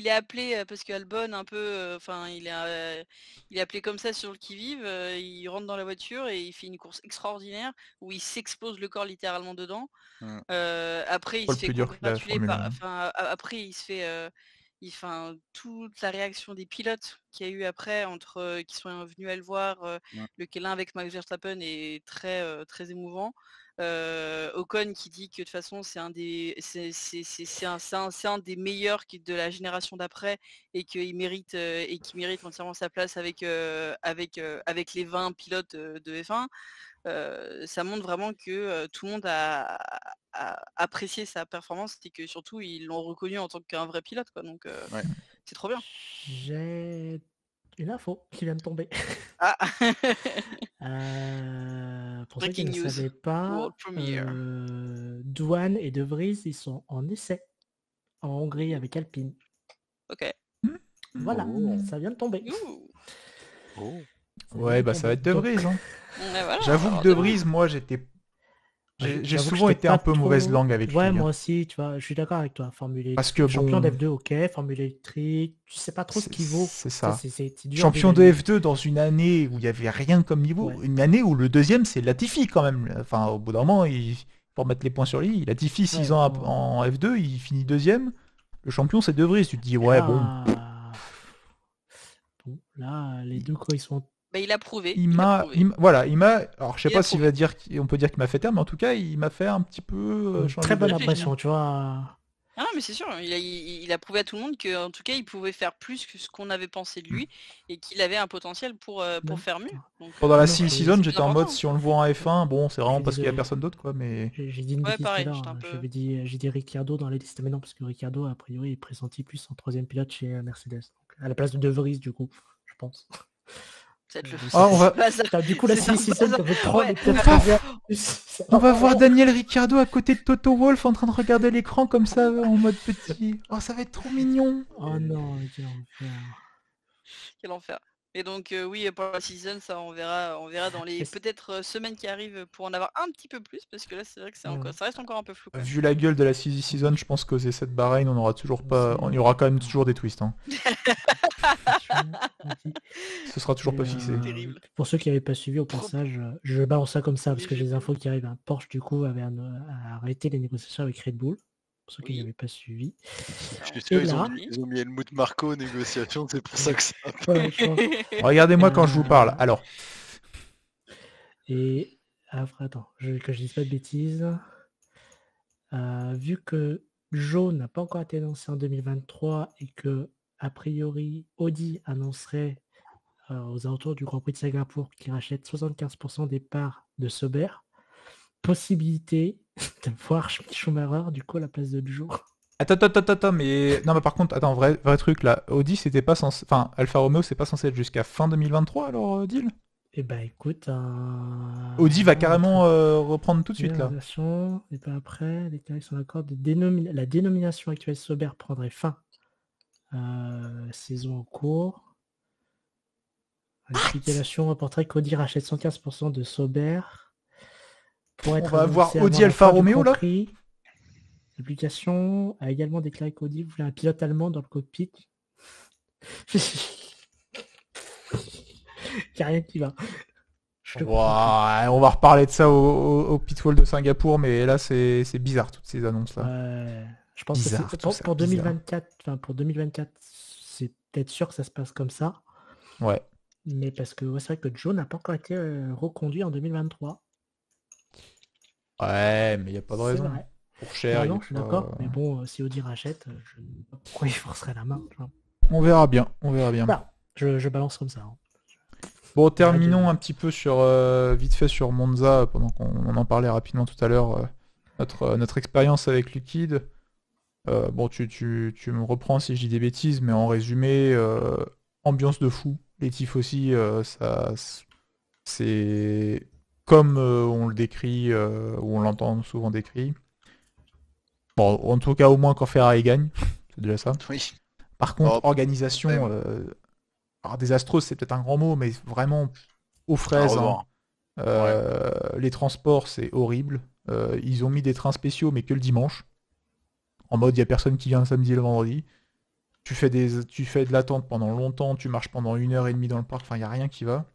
est appelé parce qu'Albon un peu, enfin il est appelé comme ça sur le qui-vive, il rentre dans la voiture et il fait une course extraordinaire où il s'explose le corps littéralement dedans. Après il se fait congratuler après il se fait toute la réaction des pilotes qu'il y a eu après qui sont venus à le voir, le câlin avec Max Verstappen est très très émouvant. Ocon qui dit que de toute façon c'est un des meilleurs de la génération d'après et qu'il mérite entièrement sa place avec les 20 pilotes de F1. Ça montre vraiment que tout le monde a apprécié sa performance et que surtout ils l'ont reconnu en tant qu'un vrai pilote, quoi. Donc c'est trop bien. J'ai une info qui vient de tomber. Pour ceux qui ne savaient pas, Douane et De Vries, ils sont en essai en Hongrie avec Alpine. Ok. Voilà, ça vient de tomber. Ouais, bah ça va être De Vries. Hein. Voilà, j'avoue que De Vries, moi j'ai souvent été un peu mauvaise langue avec lui. Ouais, moi aussi, tu vois, je suis d'accord avec toi. Formule parce que champion d'F2, ok, Formule électrique, tu sais pas trop ce qu'il vaut. C'est ça. C'est dur champion de F2 dans une année où il n'y avait rien comme niveau, une année où le deuxième c'est Latifi quand même. Enfin, au bout d'un moment, pour mettre les points sur lui, Latifi 6 ans en F2, il finit deuxième. Le champion c'est De Vries, tu te dis ouais bon. Bon, là, les deux quoi, ils sont. Bah, il a prouvé. Voilà, alors je sais pas s'il va dire, on peut dire qu'il m'a fait taire, mais en tout cas, il m'a fait un petit peu changer. Très bonne impression, tu vois. Ah non, mais c'est sûr, il a prouvé à tout le monde qu'en tout cas, il pouvait faire plus que ce qu'on avait pensé de lui et qu'il avait un potentiel pour faire mieux. Donc, pendant la season, j'étais en mode si on le voit en F1, bon, c'est vraiment parce qu'il y a personne d'autre, quoi. Mais j'ai dit une bêtise tout à l'heure. J'ai dit Ricciardo dans les listes, mais non, parce que Ricciardo a priori est pressenti plus en troisième pilote chez Mercedes, donc à la place de De Vries, du coup, je pense. Du coup, la season, on va voir Daniel Ricciardo à côté de Toto Wolff en train de regarder l'écran comme ça en mode petit. Oh, ça va être trop mignon. Oh non, quel enfer. Et donc oui, pour la season, ça on verra dans les peut-être semaines qui arrivent pour en avoir un petit peu plus, parce que là c'est vrai que ça reste encore un peu flou. Vu la gueule de la season, je pense qu'aux essais de Bahreïn, on aura toujours pas, il y aura quand même toujours des twists. Hein. Ce sera toujours pas fixé. Pour ceux qui n'avaient pas suivi au passage, je balance ça comme ça parce que j'ai des infos qui arrivent. Porsche du coup avait arrêté les négociations avec Red Bull. Pour ceux qui n'avaient pas suivi. Ils ont mis Helmut Marko aux négociations, c'est pour ça que ça. Regardez-moi quand je vous parle. Alors. Et après, attends, que je dise pas de bêtises. Vu que Joe n'a pas encore été annoncé en 2023 et que a priori Audi annoncerait aux alentours du Grand Prix de Singapour qu'il rachète 75% des parts de Sauber, possibilité de voir Schumacher du coup à la place de Joe. Attends, mais non, mais par contre, attends, vrai truc là, Audi c'était pas censé, enfin Alfa Romeo c'est pas censé être jusqu'à fin 2023 alors deal. Eh ben écoute, Audi va carrément reprendre tout de suite là. Et pas après, les tarifs sont d'accord la dénomination actuelle Sauber prendrait fin. Saison en cours. L'explication rapporterait qu'Audi rachète 115% de Sauber. On va avoir Audi Alfa Romeo là. L'application a également déclaré qu'Audi voulait un pilote allemand dans le cockpit. Il n'y a rien qui va. On va reparler de ça au Pitwall de Singapour, mais là c'est bizarre toutes ces annonces là. Je pense bizarre, que pour 2024, pour 2024, c'est peut-être sûr que ça se passe comme ça. Ouais. Mais parce que c'est vrai que Joe n'a pas encore été reconduit en 2023. Ouais, mais il n'y a pas de raison. Vrai. Pour cher. Non, je suis d'accord. Mais bon, si Audi rachète, je ne sais pas pourquoi il forcerait la main. On verra bien. Voilà. Je balance comme ça. Hein. Bon, terminons un petit peu vite fait sur Monza, pendant qu'on en parlait rapidement tout à l'heure, notre expérience avec Liquid. Bon, tu me reprends si je dis des bêtises, mais en résumé, ambiance de fou. Les Tifosi, ça, c'est comme on le décrit, ou on l'entend souvent décrit. Bon, en tout cas, au moins quand Ferrari gagne, c'est déjà ça. Oui. Par contre, Oh, organisation, alors désastreuse, c'est peut-être un grand mot, mais vraiment aux à fraises. Hein. revoir. Les transports, c'est horrible. Ils ont mis des trains spéciaux, mais que le dimanche. En mode, il n'y a personne qui vient le samedi et le vendredi. Tu fais de l'attente pendant longtemps, tu marches pendant 1h30 dans le parc, enfin, il n'y a rien qui va.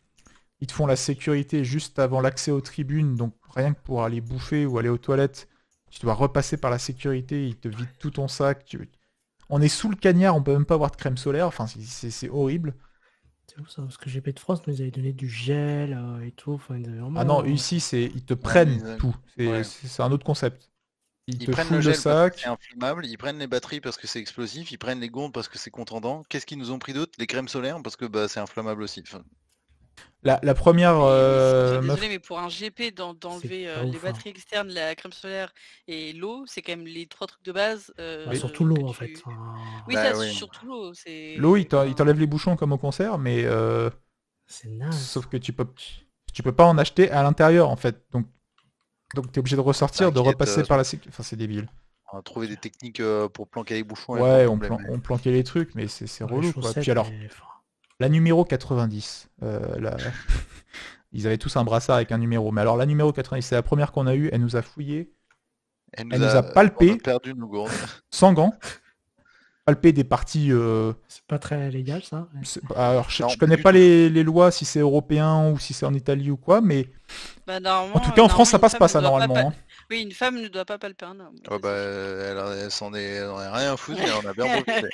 Ils te font la sécurité juste avant l'accès aux tribunes, donc rien que pour aller bouffer ou aller aux toilettes, tu dois repasser par la sécurité, ils te vident tout ton sac. On est sous le cagnard, on peut même pas avoir de crème solaire, enfin, c'est horrible. C'est où ça? Parce que GP de France nous avait donné du gel et tout. Enfin, vraiment... Ah non, ici, ils te prennent tout. C'est un autre concept. Ils te prennent fouillent le le gel parce que c'est sac. inflammable, ils prennent les batteries parce que c'est explosif, ils prennent les gourdes parce que c'est contendant. Qu'est-ce qu'ils nous ont pris d'autre? Les crèmes solaires parce que c'est inflammable aussi. Enfin, La première meuf. Désolé, mais pour un GP d'enlever pas les ouf, hein. batteries externes, la crème solaire et l'eau, c'est quand même les 3 trucs de base. Bah, surtout l'eau que en tu- fait. Oui, Bah ça, oui. surtout l'eau. L'eau, ils t'enlèvent les bouchons comme au concert, mais C'est naze. sauf que tu peux pas en acheter à l'intérieur en fait. Donc t'es obligé de ressortir, de T'inquiète, repasser par la sécurité. Enfin, c'est débile. on a trouvé des techniques pour planquer les bouchons. Ouais, on planquait les trucs, mais c'est Dans les relou quoi. chaussettes, Puis alors, mais, la numéro 90, ils avaient tous un brassard avec un numéro. Mais alors la numéro 90, c'est la première qu'on a eue, elle nous a fouillé, elle nous a palpé. On a perdu nos gourdes. Sans gants, palpé des parties. c'est pas très légal ça. Alors, Non, je connais du pas tout. les lois, si c'est européen ou si c'est en Italie ou quoi, mais Bah, en tout cas en France ça passe pas ça normalement. Hein. Oui, une femme ne doit pas palper un homme. Ouais, elle s'en est rien à foutre, mais on a bien profité.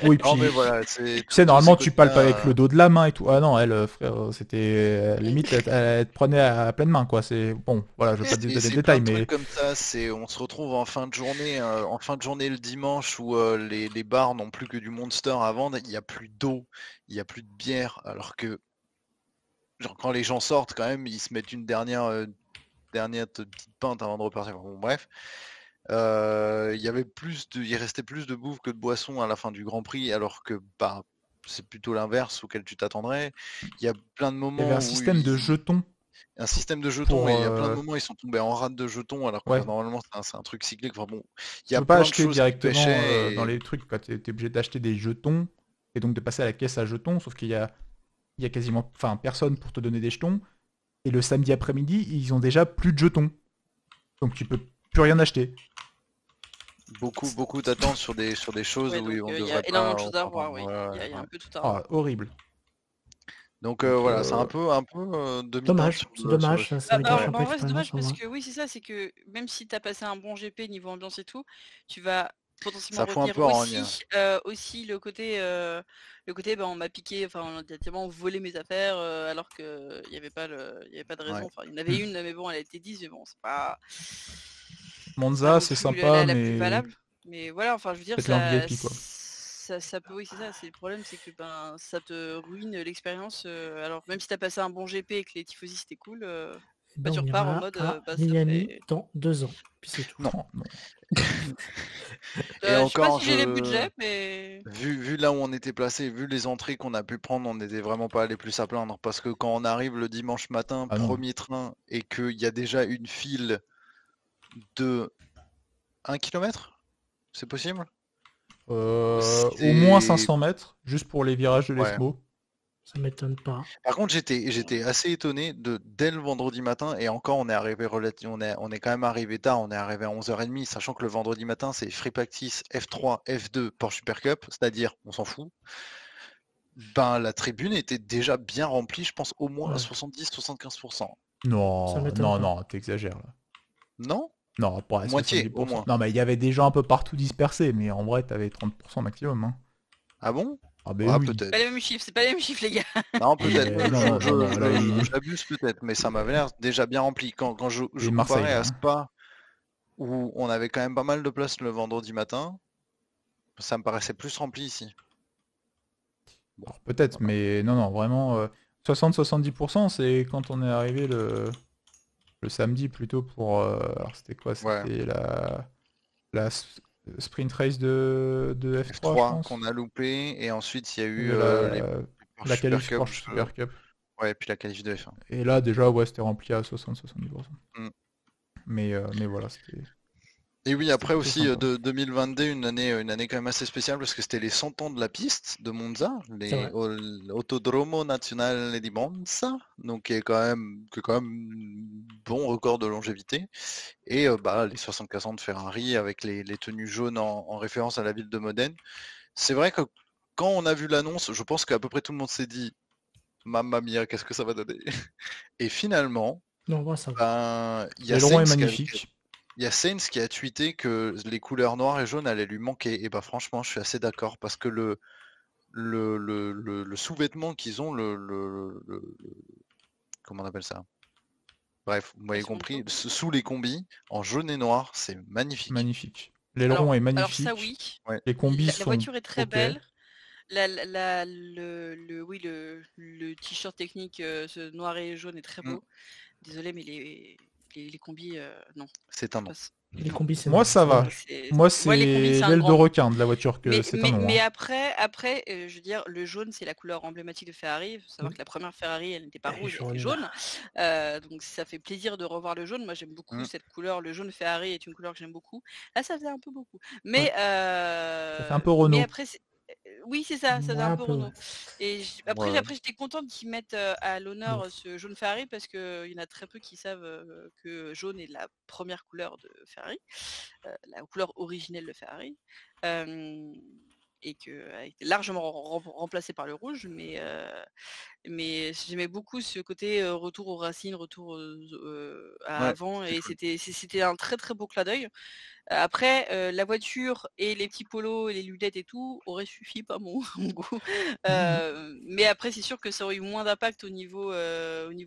Oui, Non, puis mais voilà, tu sais, normalement tu palpes avec le dos de la main et tout. Ah non, elle, frère, c'était limite, elle te prenait à pleine main, quoi. C'est bon, voilà, je veux pas te donner des détails, mais comme ça, on se retrouve en fin de journée, le dimanche où les bars n'ont plus que du Monster à vendre, il n'y a plus d'eau, il n'y a plus de bière, alors que genre, quand les gens sortent quand même, ils se mettent une dernière petite pinte avant de repartir. Bon, bref. Il restait plus de bouffe que de boissons à la fin du Grand Prix, alors que c'est plutôt l'inverse auquel tu t'attendrais. Il y a plein de moments il y avait un où système de jetons. un système de jetons, pour, et il y a plein de moments ils sont tombés en rade de jetons, alors que Ouais. normalement c'est un truc cyclique. Enfin bon, il Tu y a peux pas plein de acheter choses qui directement pêchaient dans les trucs, quoi. T'es obligé d'acheter des jetons et donc de passer à la caisse à jetons, sauf qu'il y a quasiment, enfin, personne pour te donner des jetons. Et le samedi après-midi, ils ont déjà plus de jetons, donc tu peux plus rien acheter. beaucoup d'attentes sur des choses où on il y devrait a énormément de pas. choses à voir, oui. Voilà, Il y a un peu tout à Ah, voir. horrible. Donc voilà, c'est un peu demi-teinte Dommage, c'est dommage. Ça Bah, veut bah, gâcher un bah, peu en vrai, c'est dommage l'expérience, parce que oui, c'est ça, c'est que même si t'as passé un bon GP niveau ambiance et tout, tu vas potentiellement Ça fout un retenir peu en rogne. aussi le côté bah, on m'a piqué, enfin on a directement volé mes affaires alors que il n'y avait pas de raison. Ouais. Enfin, il y en avait une, mais bon, elle a été 10, mais bon, c'est pas Monza, vaut c'est plus sympa, la plus mais valable. Mais voilà, enfin je veux dire, faites-le en VIP, quoi. ça peut, oui, c'est ça, c'est le problème, c'est que ça te ruine l'expérience. Alors même si t'as passé un bon GP et que les tifosi c'était cool, Ben, tu on repars en ira mode à ça Miami fait- dans 2 ans. Puis c'est tout. Non. Et je sais pas encore, si j'ai les budgets, mais vu là où on était placé, vu les entrées qu'on a pu prendre, on n'était vraiment pas les plus à plaindre. Parce que quand on arrive le dimanche matin, Ah non. premier train, et qu'il y a déjà une file de 1 km, c'est possible? Au moins 500 mètres, juste pour les virages de Ouais. l'ESMO. Ça m'étonne pas. Par contre, j'étais assez étonné dès le vendredi matin, et encore on est arrivé on est quand même arrivé tard, on est arrivé à 11h30, sachant que le vendredi matin c'est Free Practice, F3, F2, Porsche Super Cup, c'est-à-dire on s'en fout. Ben la tribune était déjà bien remplie, je pense au moins à Ouais. 70-75%. Ça Non, m'étonne non, pas. non, t'exagères là. Non? Non, pas Moitié, 70%. au moins. Non, mais il y avait des gens un peu partout dispersés, mais en vrai, t'avais 30% maximum. Hein. Ah bon? Ah ben Ah, oui. peut-être. pas les mêmes chiffres, c'est pas les mêmes chiffres, les gars. Non, peut-être. non, là, J'abuse peut-être, mais ça m'avait l'air déjà bien rempli. Quand je Et Marseille, comparais à hein. Spa, où on avait quand même pas mal de place le vendredi matin, ça me paraissait plus rempli ici. Alors, peut-être, mais non, vraiment, 60-70%, c'est quand on est arrivé le samedi plutôt pour... alors c'était quoi? C'était la sprint race de F3, je F3 pense. qu'on a loupé, et ensuite il y a eu la qualif Porsche Super Cup. Ouais, puis la qualif de F1. Et là, déjà, ouais, c'était rempli à 60-70%. Mm. Mais voilà, c'était... Et oui, après plutôt aussi sympa. de 2022, une année quand même assez spéciale parce que c'était les 100 ans de la piste de Monza, C'est les vrai. Autodromo Nazionale di Monza, donc qui est quand même bon record de longévité. Et les 64 ans de Ferrari avec les tenues jaunes en référence à la ville de Modène. C'est vrai que quand on a vu l'annonce, je pense qu'à peu près tout le monde s'est dit Mamma mia, qu'est-ce que ça va donner? Et finalement, Non, moi, ça va. il y a L'aileron est Sainz magnifique. il y a Sainz qui a tweeté que les couleurs noires et jaunes allaient lui manquer. Et franchement, je suis assez d'accord parce que le sous-vêtement qu'ils ont, comment on appelle ça? Bref, vous m'avez Elles sont un compris, peu. sous les combis, en jaune et noir, c'est magnifique. Magnifique. L'aileron est Alors ça magnifique. oui, Ouais. Les combis la sont voiture est très ok. belle. Le t-shirt technique ce noir et jaune est très Mm. beau. Désolé, mais les combis, non, C'est ça un nom. passe. Les Non. combis, c'est Moi, non, ça c'est va. dommage. Moi, Ouais, les combis, c'est c'est un l'aile de grand non. requin de la voiture que c'est un nom. Mais Hein. après, je veux dire, le jaune, c'est la couleur emblématique de Ferrari. Il faut savoir que la première Ferrari, elle n'était pas Elle est rouge, elle était jaune. jaune. Donc ça fait plaisir de revoir le jaune. Moi, j'aime beaucoup Mm. cette couleur. Le jaune Ferrari est une couleur que j'aime beaucoup. Là, ça faisait un peu beaucoup. Ouais. Ça fait un peu Mais Renault. après, oui, c'est ça faisait Ouais, un un peu peu, ouais. Renault. Et Ouais. après, j'étais contente qu'ils mettent à l'honneur Neuf. ce jaune Ferrari parce qu'il y en a très peu qui savent que jaune est la première couleur de Ferrari, la couleur originelle de Ferrari. Et que a été largement remplacé par le rouge, mais j'aimais beaucoup ce côté retour aux racines, retour à Ouais, avant, c'est et cool. c'était un très très beau clin d'œil. Après, la voiture et les petits polos et les lunettes et tout auraient suffi, pas mon mon goût. Mais après, c'est sûr que ça aurait eu moins d'impact au niveau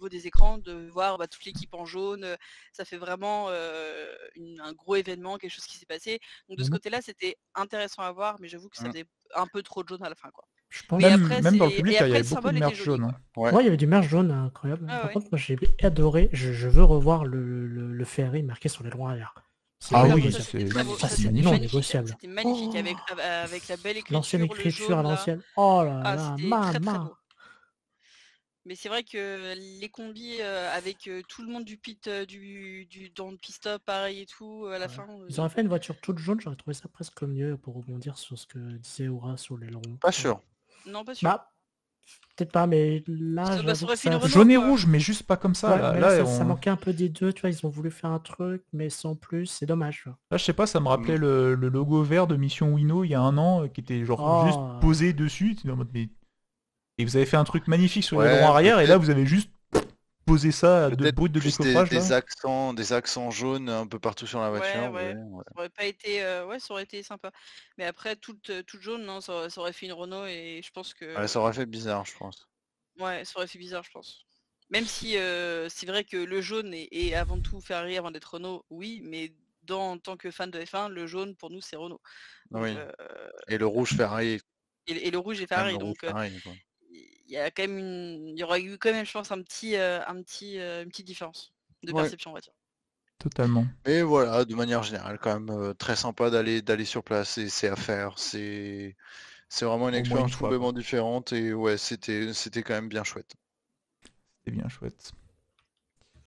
des écrans de voir toute l'équipe en jaune. Ça fait vraiment un gros événement, quelque chose qui s'est passé. Donc de ce Mhm. côté-là, c'était intéressant à voir, mais j'avoue que ça Mm. faisait un peu trop de jaune à la fin, quoi. Je pense. Mais Même, après, même dans le public, il y après avait le beaucoup de symbole était merch joli, jaune. Hein. quoi. Ouais. Ouais, il y avait du merch jaune incroyable. Ah Par ouais. contre, moi, j'ai adoré. Je veux revoir le Ferrari marqué sur les droits arrière. C'est Ah pas Oui, oui, ça négociable. c'était très beau. ça Ça c'est C'est c'était non magnifique. magnifique. négociable. C'était magnifique Oh, avec la belle l'ancienne écriture, le écriture à jaune là. l'ancienne. Oh là Ah, là, c'était très très maman. beau. Mais c'est vrai que les combis avec tout le monde du pit dans le pit stop pareil et tout à la Ouais. fin. Ils auraient fait une voiture toute jaune, j'aurais trouvé ça presque mieux pour rebondir sur ce que disait Aura sur l'aileron. Pas sûr. Non, pas sûr. Bah, peut-être pas, mais là, Ça j'avoue aurait que fait une ça. Renault, Jaune et quoi. rouge, mais juste pas comme ça. Ouais, Là, mais là, ça manquait un peu des deux, tu vois, ils ont voulu faire un truc, mais sans plus, c'est dommage. Tu vois. là, je sais pas, ça me Mm. rappelait le logo vert de Mission Winnow il y a un an, qui était genre juste Oh, posé dessus. T'es en mode, mais... Et vous avez fait un truc magnifique sur l'aileron Ouais, arrière, et là, peut-être vous avez juste posé ça de peut-être brut de plus décoffrage, là. des accents jaunes un peu partout sur la Ouais, voiture. ouais. Ouais, ouais. Ça aurait pas été, ouais, ça aurait été sympa. Mais après, toute jaune, non, ça aurait fait une Renault et je pense Ouais, ça que, aurait fait bizarre, je pense. ouais, ça aurait fait bizarre, je pense. Même si c'est vrai que le jaune est avant tout Ferrari avant d'être Renault, oui, mais en tant que fan de F1, le jaune pour nous c'est Renault. Donc, Oui. Et le rouge Ferrari, et le rouge est quand même Ferrari, le rouge donc Ferrari, quoi. il y a quand même il y aurait eu quand même, je pense, une petite différence de Ouais. perception, on va dire. Totalement. Et voilà, de manière générale, quand même très sympa d'aller sur place et c'est à faire. C'est vraiment une Au moins une expérience fois, quoi. complètement différente et ouais, c'était quand même bien chouette. C'est bien chouette.